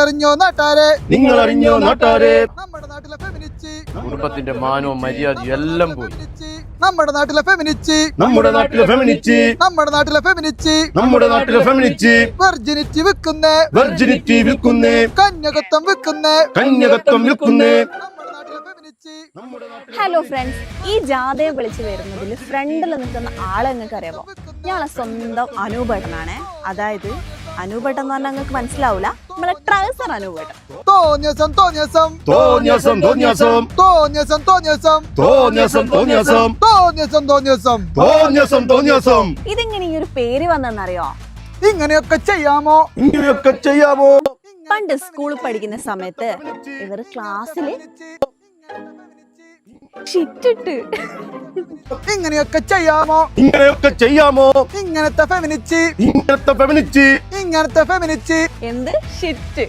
അറിഞ്ഞോ നാട്ടാരെ നമ്മുടെ നാട്ടിലെ ഫെമിനിസ്റ്റ് കുടുംബത്തിന്റെ മാനവും മര്യാദയും എല്ലാം പോയി. നമ്മുടെ നാട്ടിലെ ഫെമിനിസ്റ്റ് വെർജിനിറ്റി വിൽക്കുന്നേ കന്യകത്വം വിൽക്കുന്നേ ഹലോ ഫ്രണ്ട്സ്, ഈ ജാഥയെ വിളിച്ചു വരുന്നതിൽ ഫ്രണ്ടിൽ നിൽക്കുന്ന ആളെ നിങ്ങൾക്ക് അറിയാമോ? ഞങ്ങളെ സ്വന്തം അനൂപേട്ടനാണ്. അതായത് അനൂപേട്ടൻ എന്ന് പറഞ്ഞാൽ നിങ്ങൾക്ക് മനസ്സിലാവൂല, നമ്മളെ ട്രൗസർ അനൂപേട്ടൻ. ഇതിങ്ങനെ ഈ ഒരു പേര് വന്നെന്നറിയോ? ഇങ്ങനെയൊക്കെ ചെയ്യാമോ? പണ്ട് സ്കൂളിൽ പഠിക്കുന്ന സമയത്ത് ഇവർ ക്ലാസ്സില് ഷിറ്റിട്ട് ഇങ്ങനെയൊക്കെ ചെയ്യാമോ? ഇങ്ങനത്തെ ഫെമിനിസ്റ്റ് എന്ത് ഷിറ്റ്